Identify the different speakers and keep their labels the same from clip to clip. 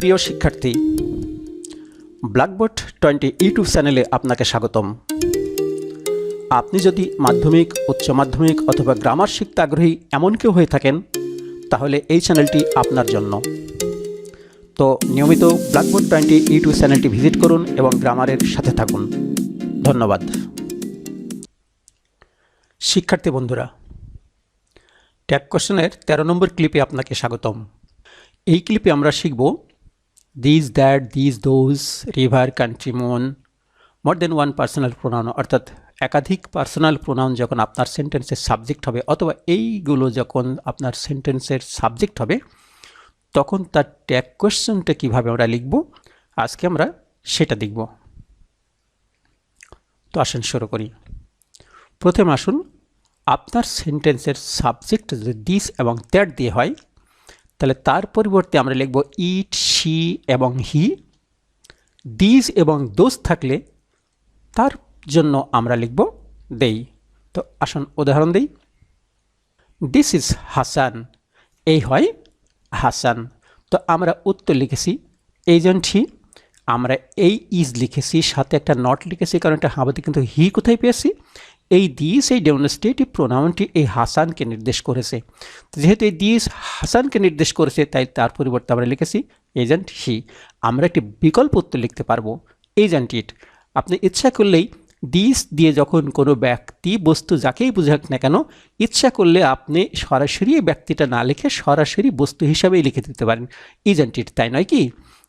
Speaker 1: প্রিয় শিক্ষার্থী, blackboard 20 YouTube চ্যানেলে আপনাকে স্বাগতম। আপনি যদি মাধ্যমিক, উচ্চ মাধ্যমিক অথবা গ্রামার শিখতে আগ্রহী এমন কেউ হয়ে থাকেন, তাহলে এই চ্যানেলটি আপনার জন্য। তো নিয়মিত ব্ল্যাকবোর্ড 20 ইউটিউব চ্যানেলটি ভিজিট করুন এবং গ্রামারের সাথে থাকুন। ধন্যবাদ। শিক্ষার্থী বন্ধুরা, ট্যাগ কোশ্চেনের 13 নম্বর ক্লিপে আপনাকে স্বাগতম। এই ক্লিপে আমরা শিখব this, that, this, those, river, country, moon, more than one personal pronoun, অর্থাৎ একাধিক পার্সোনাল প্রোনাউন যখন আপনার সেন্টেন্সের সাবজেক্ট হবে অথবা এইগুলো যখন আপনার সেন্টেন্সের সাবজেক্ট হবে, তখন তার ট্যাগ কোশ্চেনটা কীভাবে আমরা লিখব, আজকে আমরা সেটা দেখব। তো আসুন শুরু করি। প্রথমে আসুন, আপনার সেন্টেন্সের সাবজেক্ট যদি দিস এবং দ্যাট দিয়ে হয়, তাহলে তার পরিবর্তে আমরা লিখব ইট, শি এবং হি। দিস এবং দোজ থাকলে তার জন্য আমরা লিখব দেই। তো আসুন উদাহরণ দেই। দিস ইজ হাসান, এই হয় হাসান। তো আমরা উত্তর লিখেছি এজেন্ট হি, আমরা এই ইজ লিখেছি, সাথে একটা নট লিখেছি, কারণ এটা হাবাতে কিন্তু হি কোথায় পেয়েছি, এই দিস, এই ডেমনস্ট্রেটিভ প্রোনাউনটি এই হাসানকে নির্দেশ করেছে। তো যেহেতু এই দিস হাসানকে নির্দেশ করেছে, তাই তার পরিবর্তে আমরা লিখেছি এজেন্ট হি। আমরা একটি বিকল্প উত্তর লিখতে পারবো এজেন্ট ইট। আপনি ইচ্ছা করলেই দিস দিয়ে যখন কোনো ব্যক্তি, বস্তু যাকেই বোঝাক না কেন, ইচ্ছা করলে আপনি সরাসরি এই ব্যক্তিটা না লিখে সরাসরি বস্তু হিসাবেই লিখে দিতে পারেন এজেন্ট ইট, তাই নয় কি?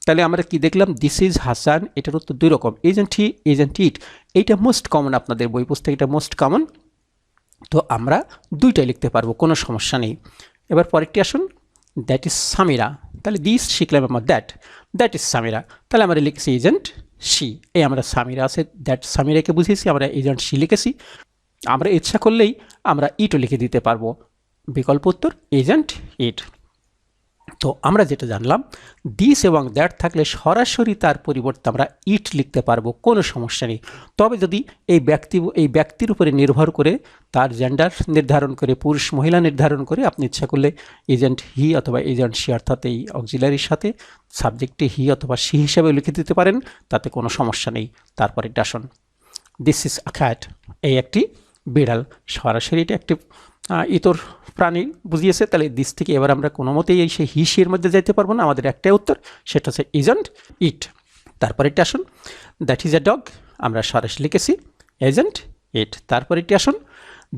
Speaker 1: তাহলে আমরা কি দেখলাম, দিস ইজ হাসান, এটার উত্তর দুই রকম, এজেন্ট হি, এজেন্ট ইট। এইটা মোস্ট কমন, আপনাদের বই পুস্তকে এটা মোস্ট কমন। তো আমরা দুইটাই লিখতে পারবো, কোনো সমস্যা নেই। এবার পরেরটি আসুন, দ্যাট ইজ সামিরা। তাহলে দিস শিখলাম আমরা দ্যাট ইজ সামিরা, তাহলে আমরা লিখেছি এজেন্ট শি। এই আমরা সামিরা আছে, দ্যাট সামিরাকে বুঝিয়েছি, আমরা এজেন্ট শি লিখেছি। আমরা ইচ্ছা করলেই আমরা ইটও লিখে দিতে পারবো। বিকল্প উত্তর এজেন্ট ইট। তো আমরা যেটা জানলাম, দিস এবং দ্যাট থাকলে সরাসরি তার পরিবর্তে আমরা ইট লিখতে পারবো, কোনো সমস্যা নেই। তবে যদি এই ব্যক্তির উপরে নির্ভর করে, তার জেন্ডার নির্ধারণ করে, পুরুষ মহিলা নির্ধারণ করে আপনি ইচ্ছা করলে এজেন্ট হি অথবা এজেন্ট শি, অর্থাৎ এই অক্সিলারির সাথে সাবজেক্টে হি অথবা শি হিসাবে লিখে দিতে পারেন, তাতে কোনো সমস্যা নেই। তারপরে ডাসন, দিস ইজ আ ক্যাট, এই একটি বিড়াল, সরাসরি এটা একটি ইতর প্রাণী বুঝিয়েছে। তাহলে দিস থেকে এবার আমরা কোনো মতেই এই সেই হিসের মধ্যে যাইতে পারবো না, আমাদের একটাই উত্তর, সেটা হচ্ছে এজেন্ট ইট। তারপরে এটি আসুন, দ্যাট ইজ এ ডগ, আমরা সরাসরি লিখেছি এজেন্ট ইট। তারপরে এটি আসুন,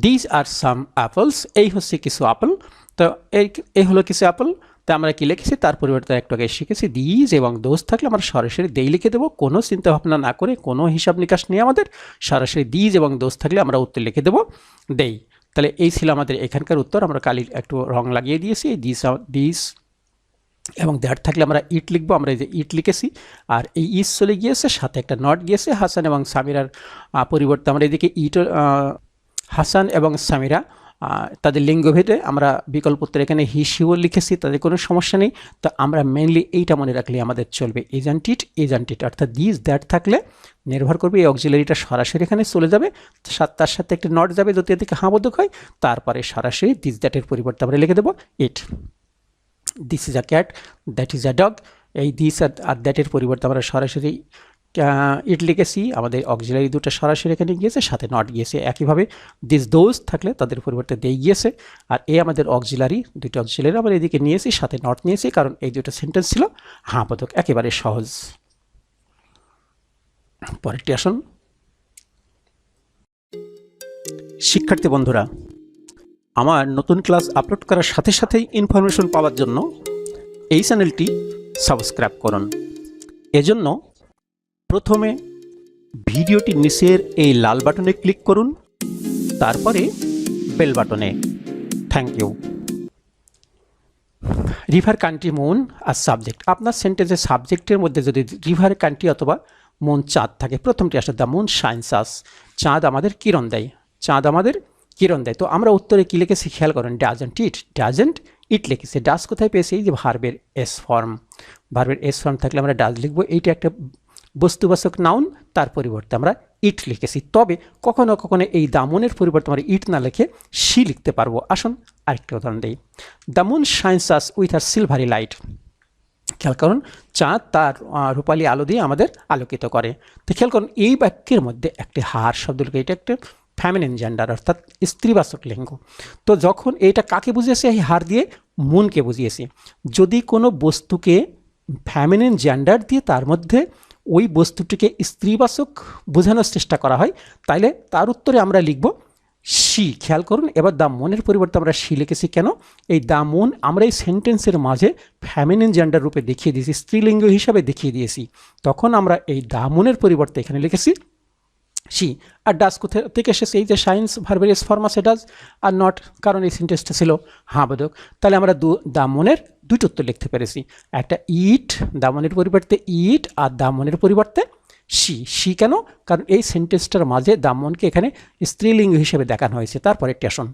Speaker 1: দিস আর সাম অ্যাপলস, এই হচ্ছে কিছু আপেল। তো এই হলো কিছু অ্যাপল। তা আমরা কি লিখেছি, তার পরিবর্তে একটু আগে শিখেছি দিস এবং দোজ থাকলে আমরা সরাসরি দেই লিখে দেবো, কোনো চিন্তা ভাবনা না করে, কোনো হিসাব নিকাশ নিয়ে আমাদের সরাসরি দিস এবং দোজ থাকলে আমরা উত্তর লিখে দেবো দেই। তাহলে এই ছিল আমাদের এখানকার উত্তর। আমরা কালির একটু রং লাগিয়ে দিয়েছি। দিস এবং দ্যাট থাকলে আমরা ইট লিখবো, আমরা এই যে ইট লিখেছি, আর এই ইস চলে গিয়েছে, সাথে একটা নট গিয়েছে। হাসান এবং সামিরার পরিবর্তে আমরা এদিকে ইট, হাসান এবং সামিরা তাদের লিঙ্গভেদে আমরা বিকল্প উত্তর এখানে হি শিও লিখেছি, তাদের কোনো সমস্যা নেই। তো আমরা মেনলি এইটা মনে রাখলে আমাদের চলবে, এজেন্ট ইট, অর্থাৎ দিস দ্যাট থাকলে নির্ভর করবে এই অক্সিলারিটা সরাসরি এখানে চলে যাবে, তার সাথে একটি নট যাবে যদি এদিকে হাবোধক হয়, তারপরে সরাসরি দিস দ্যাটের পরিবর্তে আমরা লিখে দেবো it. This is a cat, that is a dog, এই দিস আর দ্যাটের পরিবর্তে আমরা সরাসরি ইট লিখেছি, আমাদের অক্সিলারি দুটো সরাসরি এখানে গিয়েছে, সাথে নট গিয়েছে। একইভাবে দিস দোজ থাকলে তাদের পরিবর্তে দেই গিয়েছে, আর এই আমাদের অক্সিলারি, দুটো অক্সিলারি আমরা এদিকে নিয়েছি, সাথে নট নিয়েছি, কারণ এই দুটো সেন্টেন্স ছিল হাবোধক, একেবারে সহজ। পরেরটি আসুন, শিক্ষার্থী বন্ধুরা, আমার নতুন ক্লাস আপলোড করার সাথে সাথেই ইনফরমেশন পাওয়ার জন্য এই চ্যানেলটি সাবস্ক্রাইব করুন। এজন্য প্রথমে ভিডিওটির নিচের এই লাল বাটনে ক্লিক করুন, তারপরে বেল বাটনে। Thank you. River, country, moon আর সাবজেক্ট। আপনার সেন্টেন্সের সাবজেক্টের মধ্যে যদি রিভার, কান্ট্রি অথবা মুন, চাঁদ থাকে, প্রথমটি আসলে দ্য মুন শাইনস আস, চাঁদ আমাদের কিরণ দেয়, চাঁদ আমাদের কিরণ দেয়। তো আমরা উত্তরে কী লিখেছি খেয়াল করেন, ডাজেন্ট ইট লিখেছি। ডাজ কোথায় পেয়েছি, এই যে ভার্বের এস ফর্ম, ভার্বের এস ফর্ম থাকলে আমরা ডাজ লিখবো। এইটা একটা বস্তুবাচক নাউন, তার পরিবর্তে আমরা ইট লিখেছি। তবে কখনো কখনো এই দামনের পরিবর্তে আমরা ইট না লিখে শি লিখতে পারবো। আসুন আরেকটা উদাহরণ দিই, the moon shines us with her silvery light. খেয়াল করুন, চাঁদ তার রূপালী আলো দিয়ে আমাদের আলোকিত করে। তো খেয়াল করুন এই বাক্যের মধ্যে একটি হার শব্দ লিখে, এটা একটা ফ্যামিনিন জেন্ডার অর্থাৎ স্ত্রীবাচক লিঙ্গ। তো যখন এটা কাকে বুঝিয়েছে, এই হার দিয়ে মুনকে বুঝিয়েছে। যদি কোনো বস্তুকে ফ্যামিনিন জেন্ডার দিয়ে তার মধ্যে ওই বস্তুটিকে স্ত্রীবাচক বোঝানোর চেষ্টা করা হয়, তাইলে তার উত্তরে আমরা লিখব শি। খেয়াল করুন, এবার দ্য মুনের পরিবর্তে আমরা শি লিখেছি কেন? এই দ্য মুন আমরা এই সেন্টেন্সের মাঝে ফ্যামিনিন জেন্ডার রূপে দেখিয়ে দিয়েছি, স্ত্রীলিঙ্গ হিসাবে দেখিয়ে দিয়েছি। তখন আমরা এই দ্য মুনের পরিবর্তে এখানে লিখেছি শি। আর ডাস কোথা থেকে এসেছে? এই যে সায়েন্স ভার্বের এস ফর্ম আছে ডাস আর নট, কারণ এই সেন্টেন্সটা ছিল হ্যাঁ বোধক। তাহলে আমরা দ্য মুনের দুটো উত্তর লিখতে পেরেছি, একটা ইট, দ্য মুনের পরিবর্তে ইট, আর দ্য মুনের পরিবর্তে শি। শি কেন? কারণ এই সেন্টেন্সটার মাঝে দ্য মুনকে এখানে স্ত্রীলিঙ্গ হিসেবে দেখানো হয়েছে। তারপর একটি আসুন,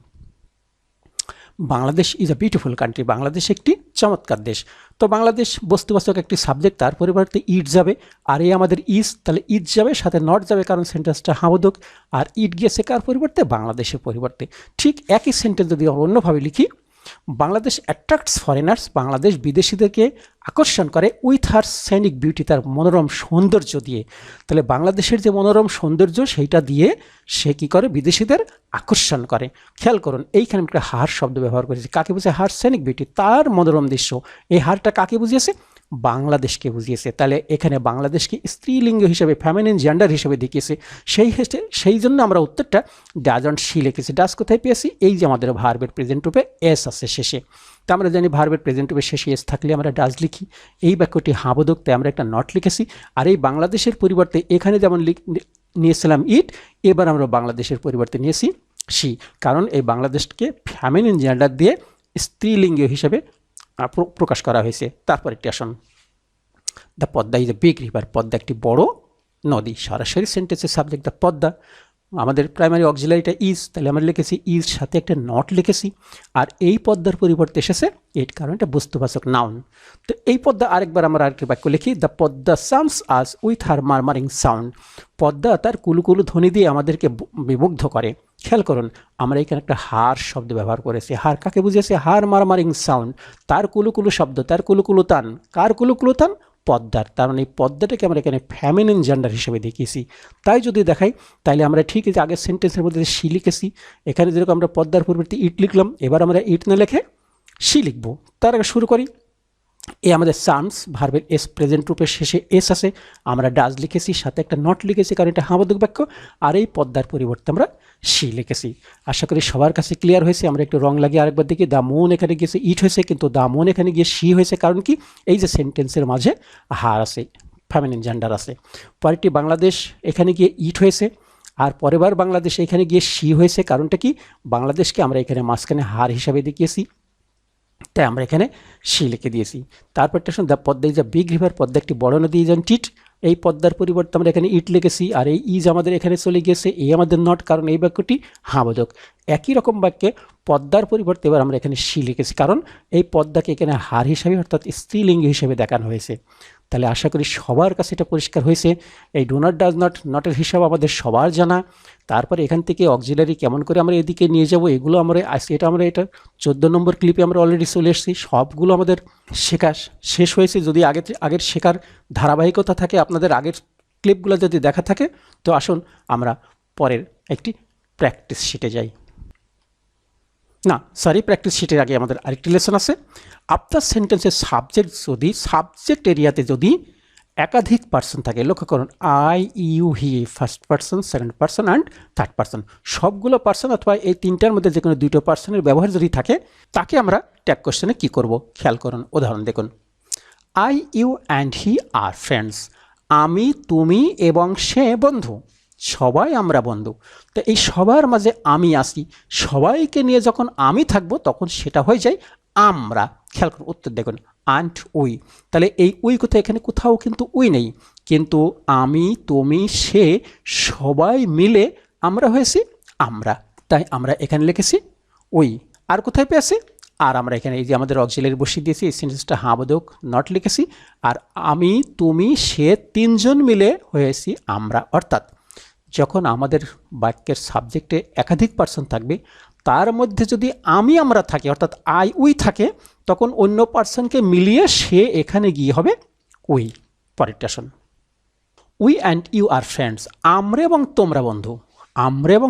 Speaker 1: Bangladesh is a beautiful country. Bangladesh একটি চমৎকার দেশ। তো বাংলাদেশ বস্তুবাচক একটি সাবজেক্ট, তার পরিবর্তে ইট যাবে, আর এই আমাদের ইজ, তাহলে ইজ যাবে, সাথে নট যাবে, কারণ সেন্টেন্সটা হাবোধক। আর ইট গিয়েছে কার পরিবর্তে? বাংলাদেশের পরিবর্তে। ঠিক একই সেন্টেন্স যদি আমরা অন্যভাবে লিখি, বাংলাদেশ অ্যাট্রাক্টস ফরেনার্স, বাংলাদেশ বিদেশিদেরকে আকর্ষণ করে উইথ হার সেনিক বিউটি, তার মনোরম সৌন্দর্য দিয়ে। তাহলে বাংলাদেশের যে মনোরম সৌন্দর্য সেইটা দিয়ে সে কী করে? বিদেশিদের আকর্ষণ করে। খেয়াল করুন এইখানে একটা হার শব্দ ব্যবহার করেছি, কাকে বুঝে? হার সেনিক বিউটি, তার মনোরম দৃশ্য। এই হারটা কাকে বুঝিয়েছে? বাংলাদেশকে বুঝিয়েছে। তাহলে এখানে বাংলাদেশকে স্ত্রীলিঙ্গ হিসেবে, ফ্যামিনিন জেন্ডার হিসেবে দেখিয়েছে। সেই জন্য আমরা উত্তরটা ডাজন্ট শি লিখেছি। ডাজ কোথায় পেয়েছি? এই যে আমাদের ভার্বের প্রেজেন্ট রূপে এস আছে শেষে। তো আমরা জানি ভার্বের প্রেজেন্ট রূপে শেষে এস থাকলে আমরা ডাজ লিখি। এই বাক্যটি হাবোধক, তাই আমরা একটা নট লিখেছি। আর এই বাংলাদেশের পরিবর্তে এখানে যেমন নিয়েছিলাম ইট, এবার আমরা বাংলাদেশের পরিবর্তে নিয়েছি শি, কারণ এই বাংলাদেশকে ফ্যামিনিন জেন্ডার দিয়ে স্ত্রীলিঙ্গ হিসেবে প্রকাশ করা হয়েছে। তারপর একটি আসুন, the Padma is a big river. Padma একটি বড় নদী। সরাসরি সেন্টেন্সের সাবজেক্ট দ্য পদ্মা, আমাদের প্রাইমারি অক্সিলারিটা ইজ, তাহলে আমরা লিখেছি ইজ, সাথে একটা নট লিখেছি। আর এই পদ্মার পরিবর্তে এসেছে ইট, কারণ এটা বস্তুবাচক নাউন। তো এই পদ্মা আরেকবার আমরা আরেকটি বাক্য লিখি, the Padma sounds us with her murmuring sound. Padma তার কুলুকুলু ধ্বনি দিয়ে আমাদেরকে বিমুগ্ধ করে। খেয়াল করুন আমরা এখানে একটা হার শব্দ ব্যবহার করেছি। হার কাকে বুঝিয়েছে? হার মারমারিং সাউন্ড, তার কুলুকুলু শব্দ, তার কুলুকুলু তান। কার কুলুকুলু তান? পদ্মার। তার মানে এই পদ্মাটাকে আমরা এখানে ফ্যামিনিন জেন্ডার হিসেবে দেখিয়েছি। তাই যদি দেখাই তাহলে আমরা ঠিক আছে আগের সেন্টেন্সের মধ্যে শি লিখেছি, এখানে যেরকম আমরা পদ্মার পরিবর্তে ইট লিখলাম, এবার আমরা ইট না লিখে শি লিখব। তার আগে শুরু করি, এই আমাদের সানস ভার্বের এস প্রেজেন্ট রূপের শেষে এস আছে, আমরা ডাজ লিখেছি, সাথে একটা নট লিখেছি, কারণ এটা হাবোধক বাক্য। আর এই পদ্মার পরিবর্তে আমরা শি লিখেছি। আশা করি সবার কাছে ক্লিয়ার হয়েছে। আমরা একটু রং লাগিয়ে আরেকবার দেখি, দ্য মুন এখানে গিয়েছে ইট হয়েছে, কিন্তু দ্য মুন এখানে গিয়ে শি হয়েছে, কারণ কি? এই যে সেন্টেন্সের মাঝে হার আছে, ফ্যামিনিন জেন্ডার আছে। পরেরটি বাংলাদেশ, এখানে গিয়ে ইট হয়েছে, আর পরেরবার বাংলাদেশ এখানে গিয়ে শি হয়েছে, কারণটা কি? বাংলাদেশকে আমরা এখানে মাঝখানে হার হিসাবে দেখিয়েছি, তাই আমরা এখানে শি লিখে দিয়েছি। তারপরটা শুনুন, the Padma is a big river. Padma একটি বড় নদী। ইজ অ্যান ইট, এই পদ্মার পরিবর্তে আমরা এখানে ইট লিখেছি, আর এই ইজ আমাদের এখানে চলে গিয়েছে, এই আমাদের নট, কারণ এই বাক্যটি হাবোধক। একই রকম বাক্যে পদ্মার পরিবর্তে এবার আমরা এখানে শি লিখেছি, কারণ এই পদ্মাকে এখানে হার হিসাবে অর্থাৎ স্ত্রীলিঙ্গ হিসেবে দেখানো হয়েছে। তাহলে আশা করি সবার কাছে এটা পরিষ্কার হয়েছে। এই ডু নট, ডাজ নট, নটের হিসাব আমাদের সবার জানা। তারপরে এখান থেকে অক্সিলারি কেমন করে আমরা এদিকে নিয়ে যাব, এগুলো আমরা এটা 14 নম্বর ক্লিপে আমরা অলরেডি চলে এসেছি। সবগুলো আমাদের শেখা শেষ হয়েছে। যদি আগের শেখার ধারাবাহিকতা থাকে, আপনাদের আগের ক্লিপগুলো যদি দেখা থাকে, তো আসুন আমরা পরের একটি প্র্যাকটিস শিটে যাই। প্র্যাকটিস শিটের আগে আমাদের আরেকটি লেসন আছে। আফটার সেন্টেন্সের সাবজেক্ট এরিয়াতে যদি একাধিক পার্সন থাকে, লক্ষ্য করুন I, you, he, first person, second person and third person, সবগুলো পার্সন অথবা এই তিনটার মধ্যে যে কোনো দুটো পার্সনের ব্যবহার যদি থাকে, তাকে আমরা ট্যাগ কোশ্চেনে কী করব? খেয়াল করুন, উদাহরণ দেখুন। I, you and he are friends. আমি, তুমি এবং সে বন্ধু, সবাই আমরা বন্ধু। তো এই সবার মাঝে আমি আসি, সবাইকে নিয়ে যখন আমি থাকবো তখন সেটা হয়ে যায় আমরা। খেয়াল করুন, উত্তর দেখুন অ্যান্ড উই। তাহলে এই উই কোথায়? এখানে কোথাও কিন্তু উই নেই, কিন্তু আমি, তুমি, সে সবাই মিলে আমরা হয়েছি আমরা, তাই আমরা এখানে লিখেছি উই। আর কোথায় পেয়েছি? আর আমরা এখানে এই যে আমাদের অক্সিলারি বসিয়ে দিয়েছি, এই সেন্টেন্সটা হাবোধক নট লিখেছি। আর আমি, তুমি, সে তিনজন মিলে হয়েছি আমরা। অর্থাৎ যখন আমাদের বাক্যের সাবজেক্টে একাধিক পার্সন থাকবে, তার মধ্যে যদি আমি আমরা থাকি অর্থাৎ আই উই থাকে তখন অন্য পার্সনকে মিলিয়ে সে এখানে গিয়ে হবে উই। পরেরটা শোন, we and you are friends, আমরা এবং তোমরা বন্ধু, আমরা এবং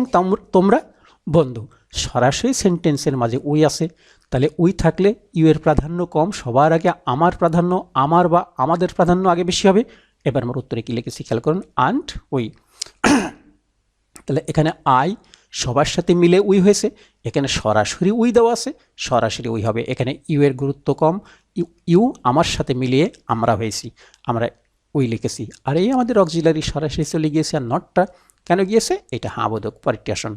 Speaker 1: তোমরা বন্ধু। সরাসরি সেন্টেন্সের মাঝে উই আসে, তাহলে উই থাকলে ইউ এর প্রাধান্য কম, সবার আগে আমার প্রাধান্য, আমার বা আমাদের প্রাধান্য আগে বেশি হবে। এবার আমার উত্তরে কি লিখেছি খেয়াল করুন, অ্যান্ড উই। তাহলে এখানে আই সবার সাথে মিলে উই হয়েছে, এখানে সরাসরি উই দেওয়া আছে, সরাসরি উই হবে। এখানে ইউ এর গুরুত্ব কম, ইউ আমার সাথে মিলিয়ে আমরা হয়েছি, আমরা উই লিখেছি। আর এই আমাদের অক্সিলারি সরাসরি চলে গিয়েছে, আর নটটা কেন গিয়েছে এটা হ্যাঁ বোধক। পরেরটি আসুন,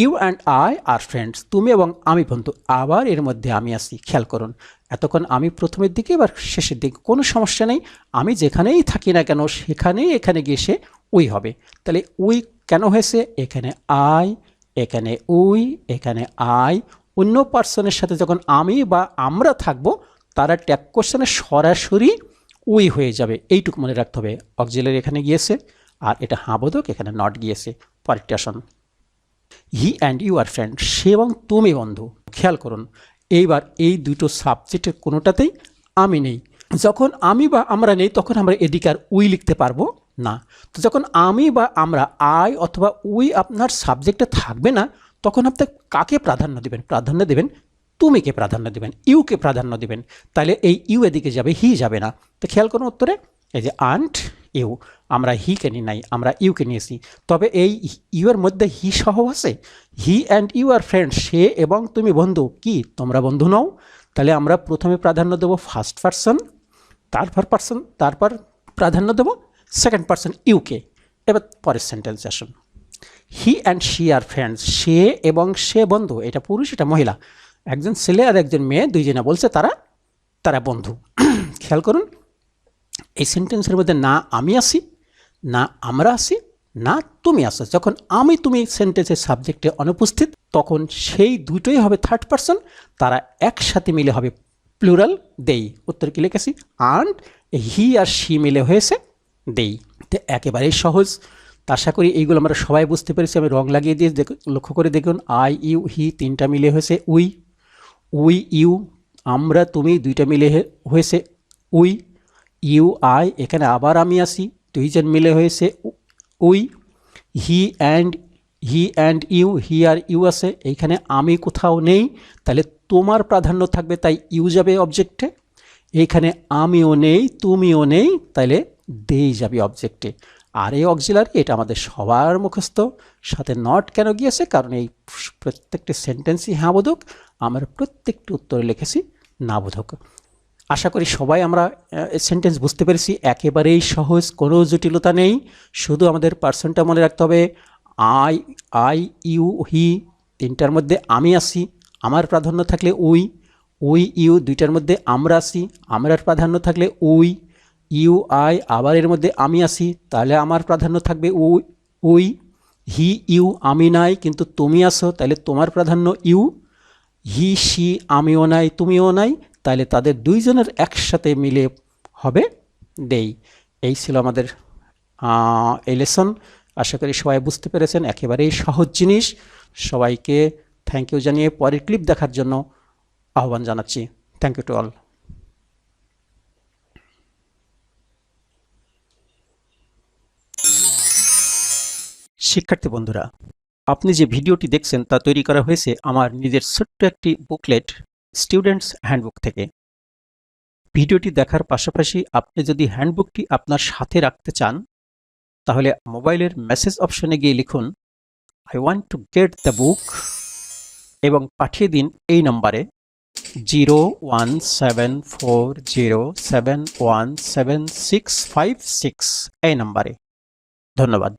Speaker 1: you and I are friends, তুমি এবং আমি বন্ধু, আবার এর মধ্যে আমি আসি। খেয়াল করুন এতক্ষণ আমি প্রথমের দিকে এবার শেষের দিকে, কোনো সমস্যা নেই, আমি যেখানেই থাকি না কেন সেখানেই এখানে গিয়ে সে উই হবে। তাহলে উই কেন হয়েছে, এখানে আই, এখানে উই, এখানে আই, অন্য পার্সনের সাথে যখন আমি বা আমরা থাকবো তারা ট্যাগ কোশ্চেনে সরাসরি উই হয়ে যাবে, এইটুকু মনে রাখতে হবে। অক্সিলারি এখানে গিয়েছে আর এটা হাঁ বোধক, এখানে নট গিয়েছে। পরেরটি আসুন, he and you are friend, সে এবং তুমি বন্ধু। খেয়াল করুন এইবার এই দুটো সাবজেক্টের কোনোটাতেই আমি নেই। যখন আমি বা আমরা নেই তখন আমরা এদিকে আর উই লিখতে পারবো না। তো যখন আমি বা আমরা আই অথবা উই আপনার সাবজেক্টে থাকবে না তখন আপনি কাকে প্রাধান্য দেবেন, প্রাধান্য দেবেন তুমিকে প্রাধান্য দেবেন, ইউকে প্রাধান্য দেবেন। তাহলে এই ইউ এদিকে যাবে, হি যাবে না। তো খেয়াল করুন উত্তরে এই যে আন্ট ইউ, আমরা হিকে নিই নাই, আমরা ইউকে নিয়েছি। তবে এই ইউর মধ্যে হি সহ আছে, he and you are friend, সে এবং তুমি বন্ধু, কি তোমরা বন্ধু নও? তাহলে আমরা প্রথমে প্রাধান্য দেবো ফার্স্ট পার্সন, তারপর প্রাধান্য দেবো সেকেন্ড পার্সন ইউকে। এবার পরের সেন্টেন্স আসুন, he and she are friends, সে এবং সে বন্ধু, এটা পুরুষ এটা মহিলা, একজন ছেলে আর একজন মেয়ে দুইজনে বলছে তারা বন্ধু। খেয়াল করুন এই সেন্টেন্সের মধ্যে না আমি আসি, না আমরা আসি, না তুমি আসো। যখন আমি তুমি সেন্টেন্সের সাবজেক্টে অনুপস্থিত তখন সেই দুটোই হবে থার্ড পার্সন, তারা একসাথে মিলে হবে প্লুরাল দেই। উত্তর কি লিখেছি, অ্যান্ড হি আর শি মিলে হয়েছে দেই। তো একেবারেই সহজ। তা আশা করি এইগুলো আমরা সবাই বুঝতে পেরেছি। আমি রং লাগিয়ে দিয়ে লক্ষ্য করে দেখুন, আই ইউ হি তিনটা মিলে হয়েছে উই, উই ইউ আমরা তুমি দুইটা মিলে হয়েছে উই, ইউ আই এখানে আবার আমি আসি দুইজন মিলে হয়েছে we, he and you, he আর ইউ আছে, এইখানে আমি কোথাও নেই তাহলে তোমার প্রাধান্য থাকবে তাই ইউ যাবে অবজেক্টে, এইখানে আমিও নেই তুমিও নেই তাহলে দেই যাবে অবজেক্টে। আর এই অক্সিলারি এটা আমাদের সবার মুখস্থ। সাথে নট কেন গিয়েছে, কারণ এই প্রত্যেকটি সেন্টেন্সই হ্যাঁ বোধক, আমরা প্রত্যেকটি উত্তরে লিখেছি না বোধক। আশা করি সবাই আমরা সেন্টেন্স বুঝতে পেরেছি, একেবারেই সহজ, কোনো জটিলতা নেই। শুধু আমাদের পার্সনটা মনে রাখতে হবে, আই ইউ হি তিনটার মধ্যে আমি আসি, আমার প্রাধান্য থাকলে উই, ইউ দুইটার মধ্যে আমরা আসি, আমরার প্রাধান্য থাকলে উই, ইউ আই আবার এর মধ্যে আমি আসি তাহলে আমার প্রাধান্য থাকবে উই, হি ইউ আমি নাই কিন্তু তুমি আসো তাহলে তোমার প্রাধান্য ইউ, হি সি আমিও নাই তুমিও নাই তাহলে তাদের দুইজনের একসাথে মিলে হবে দেই। এই ছিল আমাদের এই লেসন। আশা করি সবাই বুঝতে পেরেছেন, একেবারেই সহজ জিনিস। সবাইকে থ্যাংক ইউ জানিয়ে পরের ক্লিপ দেখার জন্য আহ্বান জানাচ্ছি। Thank you to all. শিক্ষার্থী বন্ধুরা, আপনি যে ভিডিওটি দেখছেন তা তৈরি করা হয়েছে আমার নিজের ছোট্ট একটি বুকলেট স্টুডেন্টস হ্যান্ডবুক থেকে। ভিডিওটি দেখার পাশাপাশি আপনি যদি হ্যান্ডবুকটি আপনার সাথে রাখতে চান তাহলে মোবাইলের মেসেজ অপশনে গিয়ে লিখুন I want to get the book এবং পাঠিয়ে দিন এই নম্বরে 01740717656 এই নম্বরে। ধন্যবাদ।